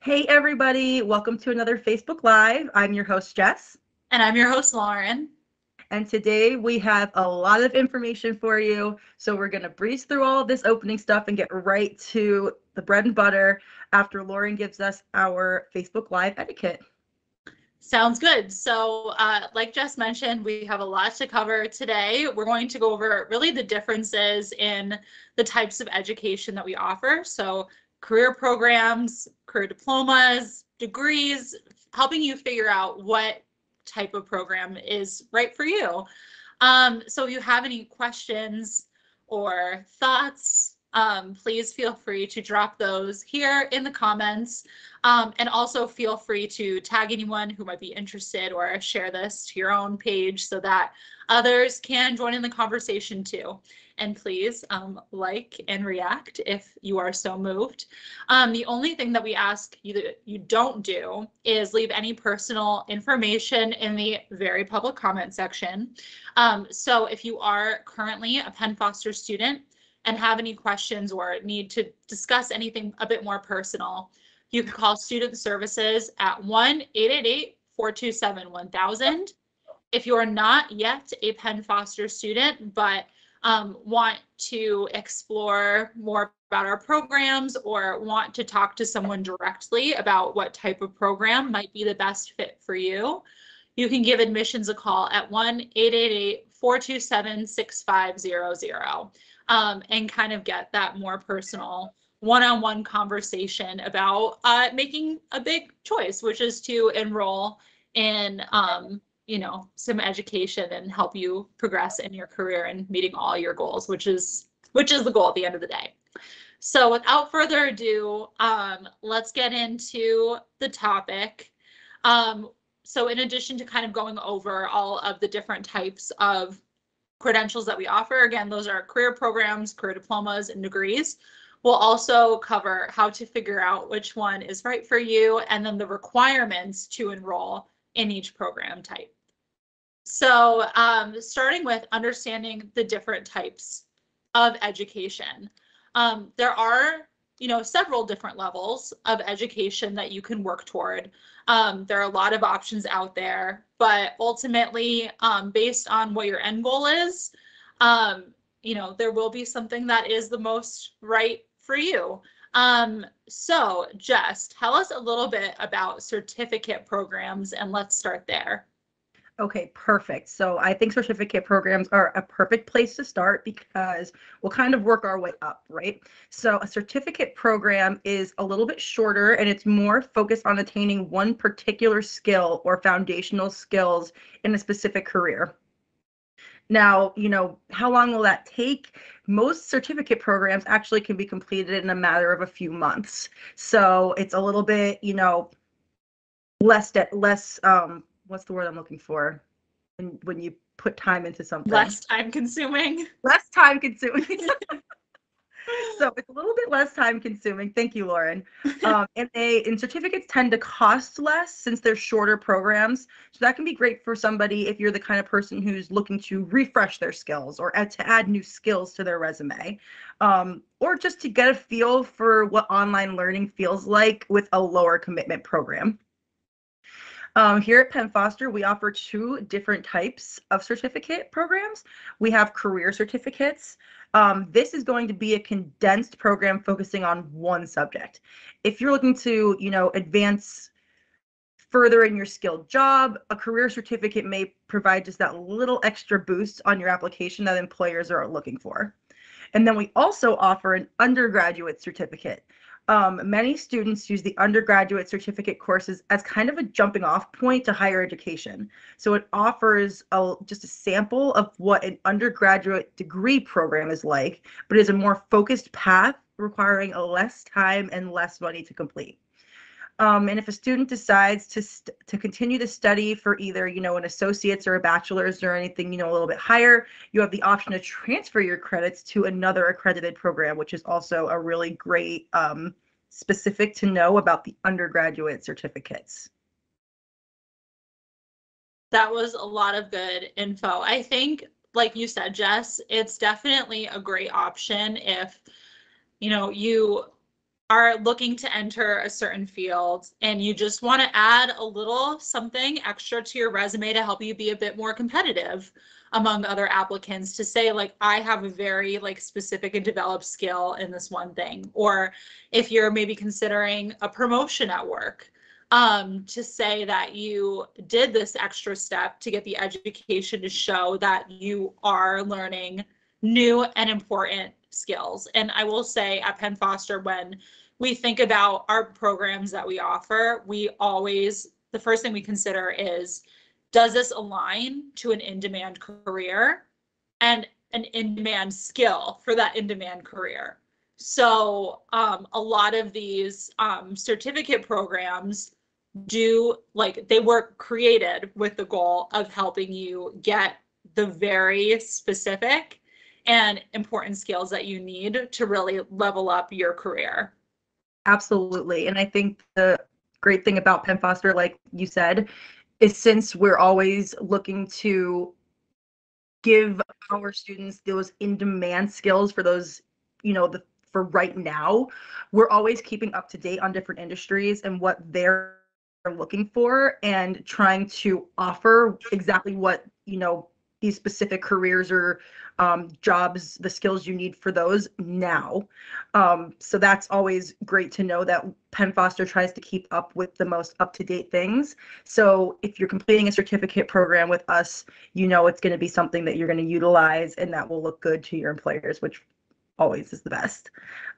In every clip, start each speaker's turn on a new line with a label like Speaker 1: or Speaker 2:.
Speaker 1: Hey everybody, welcome to another Facebook Live. I'm your host Jess,
Speaker 2: And I'm your host, Lauren.
Speaker 1: and today we have a lot of information for you. So we're going to breeze through all of this opening stuff and get right to the bread and butter after Lauren gives us our Facebook Live etiquette.
Speaker 2: Sounds good. So, like Jess mentioned, we have a lot to cover today. We're going to go over really the differences in the types of education that we offer. So, career programs, career diplomas, degrees, helping you figure out what type of program is right for you. So, if you have any questions or thoughts, please feel free to drop those here in the comments. And also feel free to tag anyone who might be interested or share this to your own page so that others can join in the conversation too. And please like and react if you are so moved. The only thing that we ask you that you don't do is leave any personal information in the very public comment section. So if you are currently a Penn Foster student and have any questions or need to discuss anything a bit more personal, you can call Student Services at 1-888-427-1000. If you are not yet a Penn Foster student, but want to explore more about our programs or want to talk to someone directly about what type of program might be the best fit for you, you can give admissions a call at 1-888-427-6500 and kind of get that more personal one-on-one conversation about making a big choice, which is to enroll in some education and help you progress in your career and meeting all your goals, which is the goal at the end of the day. So without further ado, let's get into the topic. So in addition to kind of going over all of the different types of credentials that we offer, again, those are career programs, career diplomas, and degrees. We'll also cover how to figure out which one is right for you and then the requirements to enroll in each program type. So starting with understanding the different types of education. There are, several different levels of education that you can work toward. There are a lot of options out there, but ultimately, based on what your end goal is, there will be something that is the most right for you. So Jess, tell us a little bit about certificate programs and let's start there.
Speaker 1: Okay, perfect. So I think certificate programs are a perfect place to start because we'll kind of work our way up, right? So a certificate program is a little bit shorter and it's more focused on attaining one particular skill or foundational skills in a specific career. Now, how long will that take? Most certificate programs actually can be completed in a matter of a few months. So it's a little bit, less what's the word I'm looking for when you put time into something?
Speaker 2: Less time consuming.
Speaker 1: Less time consuming. So it's a little bit less time consuming. Thank you, Lauren. And certificates tend to cost less since they're shorter programs. So that can be great for somebody if you're the kind of person who's looking to refresh their skills or to add new skills to their resume, or just to get a feel for what online learning feels like with a lower commitment program. Here at Penn Foster, we offer two different types of certificate programs. We have career certificates. This is going to be a condensed program focusing on one subject. If you're looking to, advance further in your skilled job, a career certificate may provide just that little extra boost on your application that employers are looking for. And then we also offer an undergraduate certificate. Many students use the undergraduate certificate courses as kind of a jumping off point to higher education. So it offers just a sample of what an undergraduate degree program is like, but is a more focused path requiring less time and less money to complete. And if a student decides to continue to study for either, an associate's or a bachelor's or anything, a little bit higher, you have the option to transfer your credits to another accredited program, which is also a really great specific to know about the undergraduate certificates.
Speaker 2: That was a lot of good info. I think, like you said, Jess, it's definitely a great option if, you are looking to enter a certain field and you just want to add a little something extra to your resume to help you be a bit more competitive among other applicants, to say like, I have a very like specific and developed skill in this one thing. Or if you're maybe considering a promotion at work, to say that you did this extra step to get the education to show that you are learning new and important skills. And I will say at Penn Foster, when we think about our programs that we offer, we always, the first thing we consider is, does this align to an in-demand career and an in-demand skill for that in-demand career? So a lot of these certificate programs do, like, they were created with the goal of helping you get the very specific and important skills that you need to really level up your career.
Speaker 1: Absolutely. And I think the great thing about Penn Foster, like you said, is since we're always looking to give our students those in-demand skills for those, for right now, we're always keeping up to date on different industries and what they're looking for, and trying to offer exactly what, these specific careers or jobs, the skills you need for those now. So that's always great to know that Penn Foster tries to keep up with the most up-to-date things. So if you're completing a certificate program with us, it's going to be something that you're going to utilize and that will look good to your employers, which always is the best.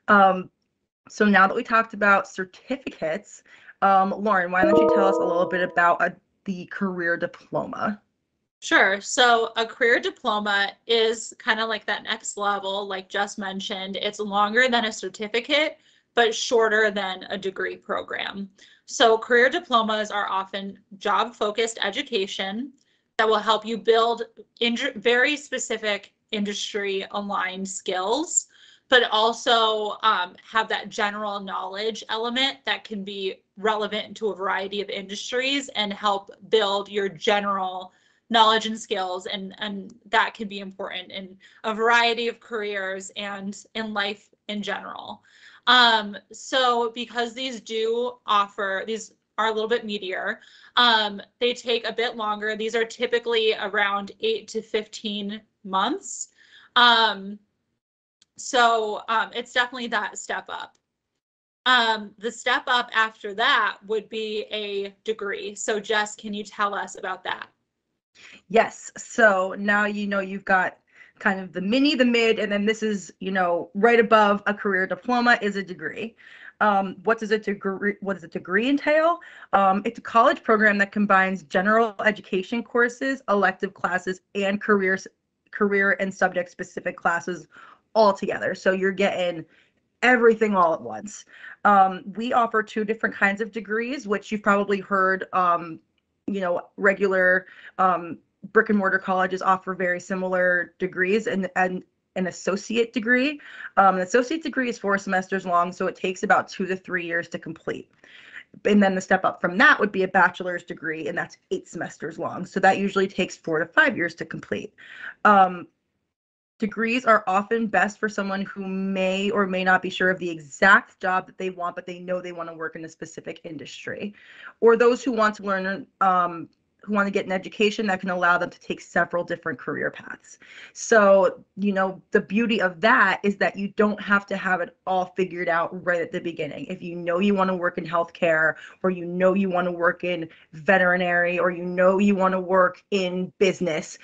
Speaker 1: So now that we talked about certificates, Lauren, why don't you tell us a little bit about the career diploma?
Speaker 2: Sure. So a career diploma is kind of like that next level, like Jess mentioned. It's longer than a certificate, but shorter than a degree program. So career diplomas are often job-focused education that will help you build very specific industry-aligned skills, but also have that general knowledge element that can be relevant to a variety of industries and help build your general knowledge and skills, and that can be important in a variety of careers and in life in general. So because these are a little bit meatier, they take a bit longer. These are typically around 8 to 15 months. So it's definitely that step up. The step up after that would be a degree. So Jess, can you tell us about that?
Speaker 1: Yes. So now you've got kind of the mini, the mid, and then this is, right above a career diploma is a degree. What does a degree entail? It's a college program that combines general education courses, elective classes, and career and subject specific classes all together. So you're getting everything all at once. We offer two different kinds of degrees, which you've probably heard. Regular brick and mortar colleges offer very similar degrees, and an associate degree. An associate degree is 4 semesters long, so it takes about 2 to 3 years to complete. And then the step up from that would be a bachelor's degree, and that's 8 semesters long. So that usually takes 4 to 5 years to complete. Degrees are often best for someone who may or may not be sure of the exact job that they want, but they know they want to work in a specific industry, or those who want to learn, who want to get an education that can allow them to take several different career paths. So, the beauty of that is that you don't have to have it all figured out right at the beginning. If you know you want to work in healthcare, or you want to work in veterinary, or you want to work in business,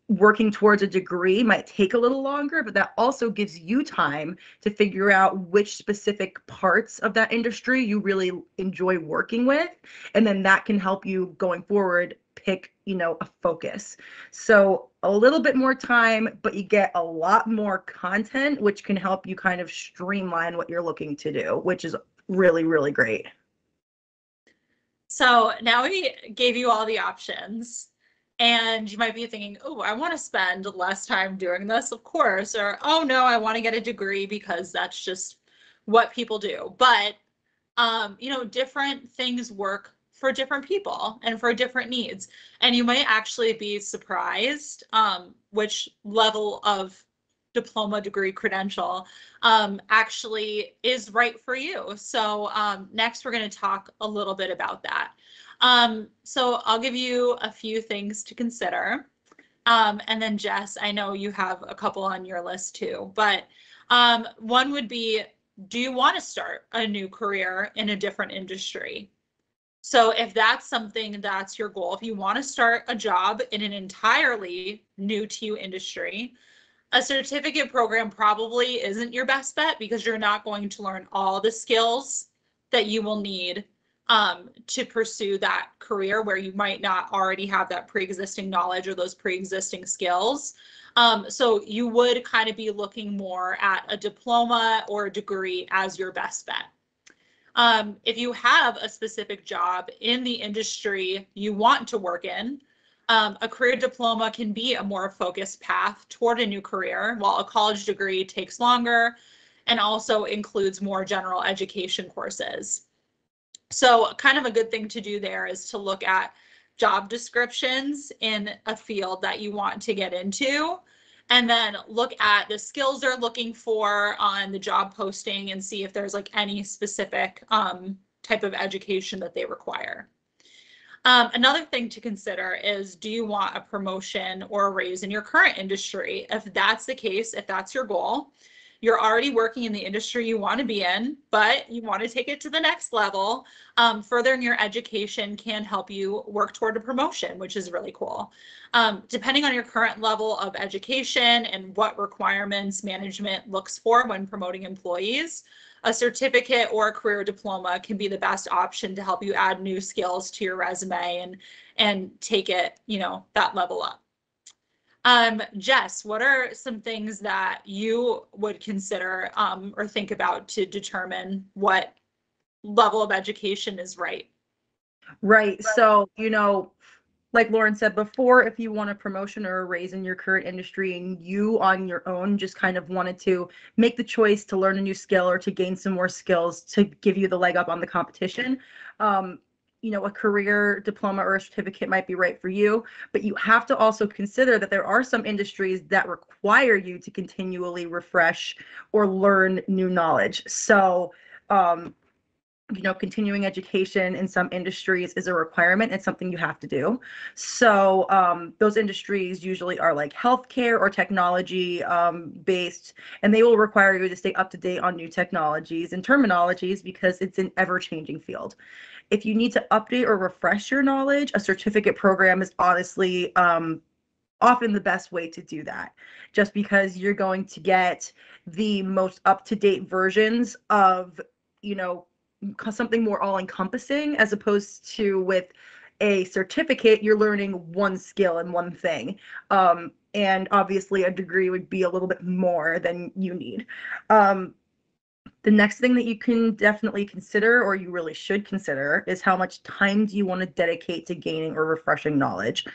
Speaker 1: working towards a degree might take a little longer, but that also gives you time to figure out which specific parts of that industry you really enjoy working with. And then that can help you going forward pick, a focus. So a little bit more time, but you get a lot more content, which can help you kind of streamline what you're looking to do, which is really, really great.
Speaker 2: So now we gave you all the options. And you might be thinking, oh, I want to spend less time doing this, of course. Or, oh, no, I want to get a degree because that's just what people do. But, different things work for different people and for different needs. And you might actually be surprised which level of diploma degree credential actually is right for you. So next we're going to talk a little bit about that. So I'll give you a few things to consider. And then Jess, I know you have a couple on your list too, but one would be, do you want to start a new career in a different industry? So if that's something that's your goal, if you want to start a job in an entirely new to you industry, a certificate program probably isn't your best bet because you're not going to learn all the skills that you will need to pursue that career where you might not already have that pre-existing knowledge or those pre-existing skills. So you would kind of be looking more at a diploma or a degree as your best bet. If you have a specific job in the industry you want to work in, a career diploma can be a more focused path toward a new career, while a college degree takes longer and also includes more general education courses. So kind of a good thing to do there is to look at job descriptions in a field that you want to get into, and then look at the skills they're looking for on the job posting and see if there's like any specific type of education that they require. Another thing to consider is, do you want a promotion or a raise in your current industry? If that's the case, if that's your goal, you're already working in the industry you want to be in, but you want to take it to the next level. Furthering your education can help you work toward a promotion, which is really cool. Depending on your current level of education and what requirements management looks for when promoting employees, a certificate or a career diploma can be the best option to help you add new skills to your resume and take it, that level up. Jess, what are some things that you would consider or think about to determine what level of education is right?
Speaker 1: Right. So, like Lauren said before, if you want a promotion or a raise in your current industry and you on your own just kind of wanted to make the choice to learn a new skill or to gain some more skills to give you the leg up on the competition, a career diploma or a certificate might be right for you, but you have to also consider that there are some industries that require you to continually refresh or learn new knowledge. So, continuing education in some industries is a requirement. It's something you have to do. So those industries usually are like healthcare or technology based, and they will require you to stay up to date on new technologies and terminologies because it's an ever-changing field. If you need to update or refresh your knowledge, a certificate program is honestly often the best way to do that, just because you're going to get the most up-to-date versions of, something more all-encompassing, as opposed to with a certificate, you're learning one skill and one thing. And obviously a degree would be a little bit more than you need. The next thing that you can definitely consider, or you really should consider, is how much time do you want to dedicate to gaining or refreshing knowledge.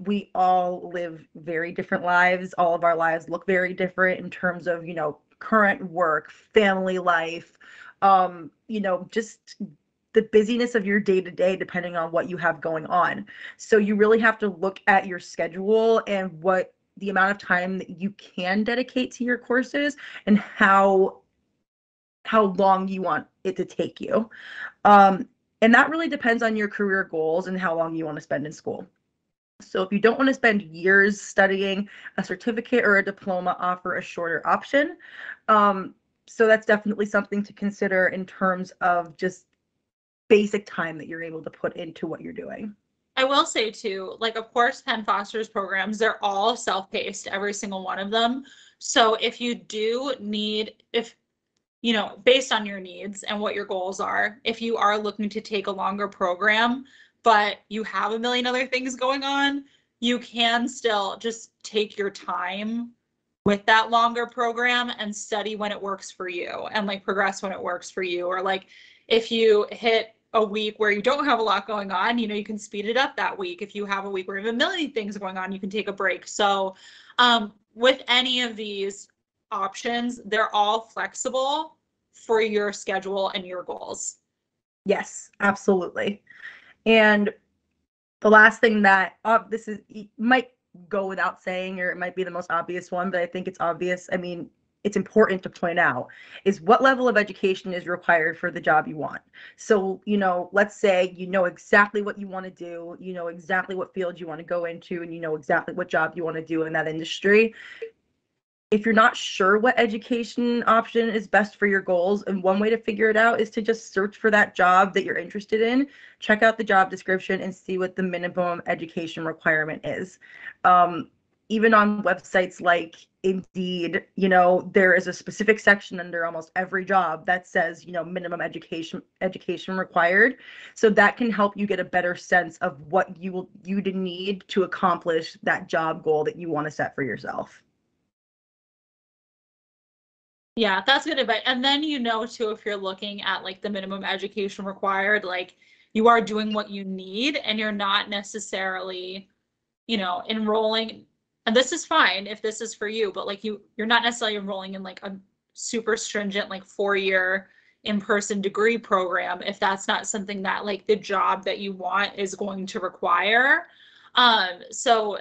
Speaker 1: We all live very different lives. All of our lives look very different in terms of, current work, family life, just the busyness of your day to day, depending on what you have going on. So you really have to look at your schedule and what the amount of time that you can dedicate to your courses and how long you want it to take you. And that really depends on your career goals and how long you want to spend in school. So if you don't want to spend years studying, a certificate or a diploma offer a shorter option. So that's definitely something to consider in terms of just basic time that you're able to put into what you're doing.
Speaker 2: I will say too, like, of course, Penn Foster's programs, they're all self-paced, every single one of them. So if you do need, based on your needs and what your goals are, if you are looking to take a longer program, but you have a million other things going on, you can still just take your time with that longer program and study when it works for you and like progress when it works for you. Or like if you hit a week where you don't have a lot going on, you can speed it up that week. If you have a week where you have a million things going on, you can take a break. So with any of these options, they're all flexible for your schedule and your goals.
Speaker 1: Yes, absolutely. And the last thing that this might go without saying, or it might be the most obvious one, but I think it's obvious. I mean, it's important to point out is what level of education is required for the job you want. So, let's say you know exactly what you want to do, you know exactly what field you want to go into, and you know exactly what job you want to do in that industry. If you're not sure what education option is best for your goals, and one way to figure it out is to just search for that job that you're interested in, check out the job description, and see what the minimum education requirement is. Even on websites like Indeed, there is a specific section under almost every job that says, minimum education required. So that can help you get a better sense of what you'd need to accomplish that job goal that you want to set for yourself.
Speaker 2: Yeah, that's good advice. And then too, if you're looking at like the minimum education required, like you are doing what you need and you're not necessarily, enrolling. And this is fine if this is for you, but like you're not necessarily enrolling in like a super stringent like 4-year in-person degree program if that's not something that like the job that you want is going to require. So,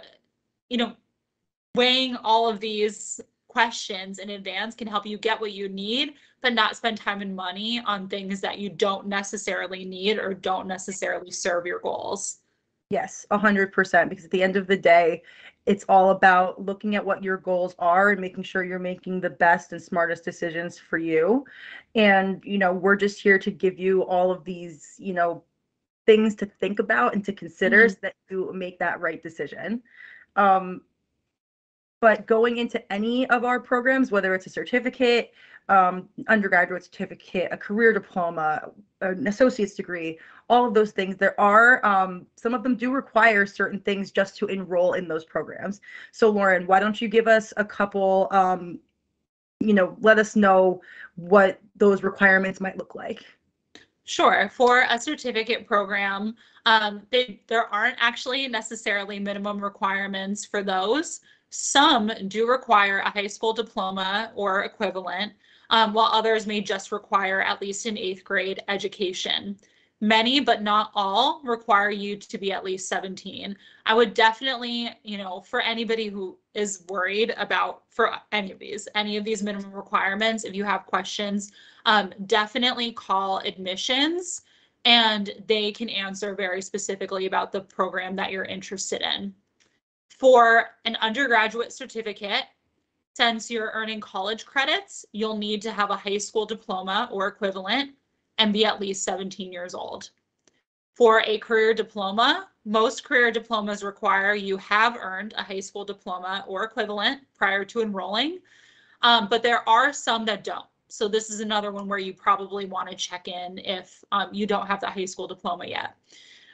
Speaker 2: weighing all of these questions in advance can help you get what you need, but not spend time and money on things that you don't necessarily need or don't necessarily serve your goals.
Speaker 1: Yes, 100%, because at the end of the day, it's all about looking at what your goals are and making sure you're making the best and smartest decisions for you. And, we're just here to give you all of these, things to think about and to consider so that you make that right decision. But going into any of our programs, whether it's a certificate, undergraduate certificate, a career diploma, an associate's degree, all of those things, there are some of them do require certain things just to enroll in those programs. So Lauren, why don't you give us a couple, let us know what those requirements might look like.
Speaker 2: Sure. For a certificate program, there aren't actually necessarily minimum requirements for those. Some do require a high school diploma or equivalent, while others may just require at least an 8th grade education. Many, but not all, require you to be at least 17. I would definitely, for anybody who is worried about for any of these minimum requirements, if you have questions, definitely call admissions and they can answer very specifically about the program that you're interested in. For an undergraduate certificate, since you're earning college credits, you'll need to have a high school diploma or equivalent and be at least 17 years old. For a career diploma, most career diplomas require you have earned a high school diploma or equivalent prior to enrolling, but there are some that don't. So this is another one where you probably want to check in if you don't have the high school diploma yet.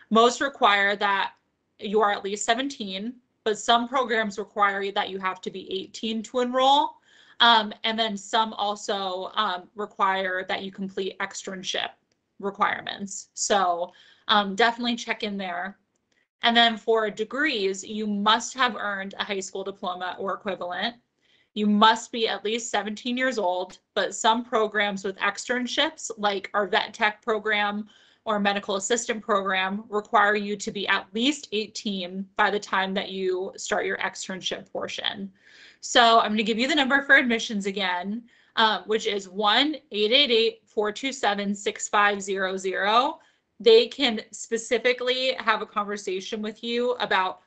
Speaker 2: Most require that you are at least 17, but some programs require that you have to be 18 to enroll. And then some also require that you complete externship requirements. So definitely check in there. And then for degrees, you must have earned a high school diploma or equivalent. You must be at least 17 years old, but some programs with externships, like our vet tech program or medical assistant program, require you to be at least 18 by the time that you start your externship portion. So I'm going to give you the number for admissions again, which is 1-888-427-6500. They can specifically have a conversation with you about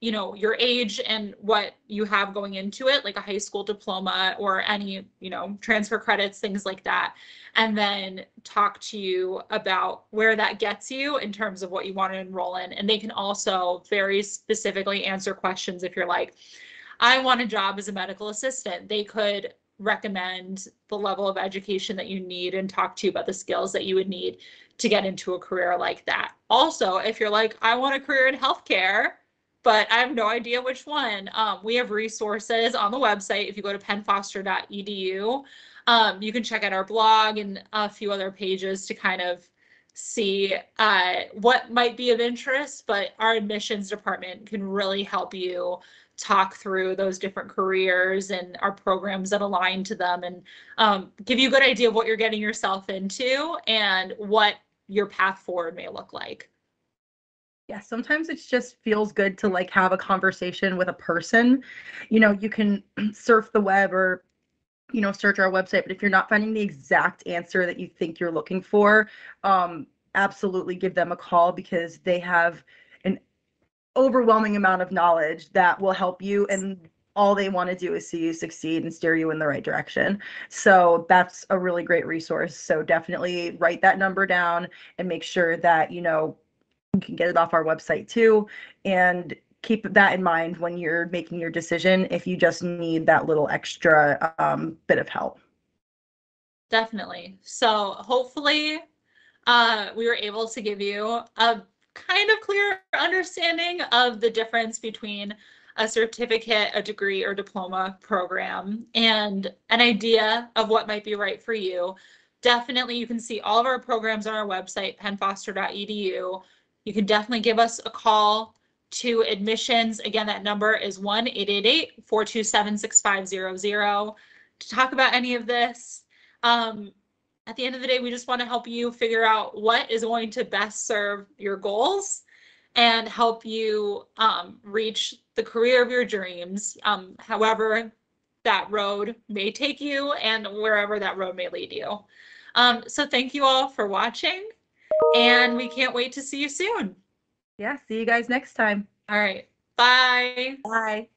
Speaker 2: your age and what you have going into it, like a high school diploma or any, transfer credits, things like that. And then talk to you about where that gets you in terms of what you want to enroll in. And they can also very specifically answer questions if you're like, I want a job as a medical assistant. They could recommend the level of education that you need and talk to you about the skills that you would need to get into a career like that. Also, if you're like, I want a career in healthcare, but I have no idea which one. We have resources on the website. If you go to pennfoster.edu, you can check out our blog and a few other pages to kind of see what might be of interest, but our admissions department can really help you talk through those different careers and our programs that align to them and give you a good idea of what you're getting yourself into and what your path forward may look like.
Speaker 1: Yeah, sometimes it just feels good to like have a conversation with a person. You can surf the web or search our website, but if you're not finding the exact answer that you think you're looking for, absolutely give them a call because they have an overwhelming amount of knowledge that will help you, and all they want to do is see you succeed and steer you in the right direction. So that's a really great resource. So definitely write that number down and make sure that you can get it off our website too, and keep that in mind when you're making your decision if you just need that little extra bit of help.
Speaker 2: Definitely. So hopefully we were able to give you a kind of clear understanding of the difference between a certificate, a degree, or diploma program, and an idea of what might be right for you. Definitely, you can see all of our programs on our website, pennfoster.edu. You can definitely give us a call to admissions. Again, that number is 1-888-427-6500 to talk about any of this. At the end of the day, we just want to help you figure out what is going to best serve your goals and help you reach the career of your dreams, however that road may take you and wherever that road may lead you. So thank you all for watching, and we can't wait to see you soon.
Speaker 1: Yeah, see you guys next time.
Speaker 2: All right. Bye.
Speaker 1: Bye.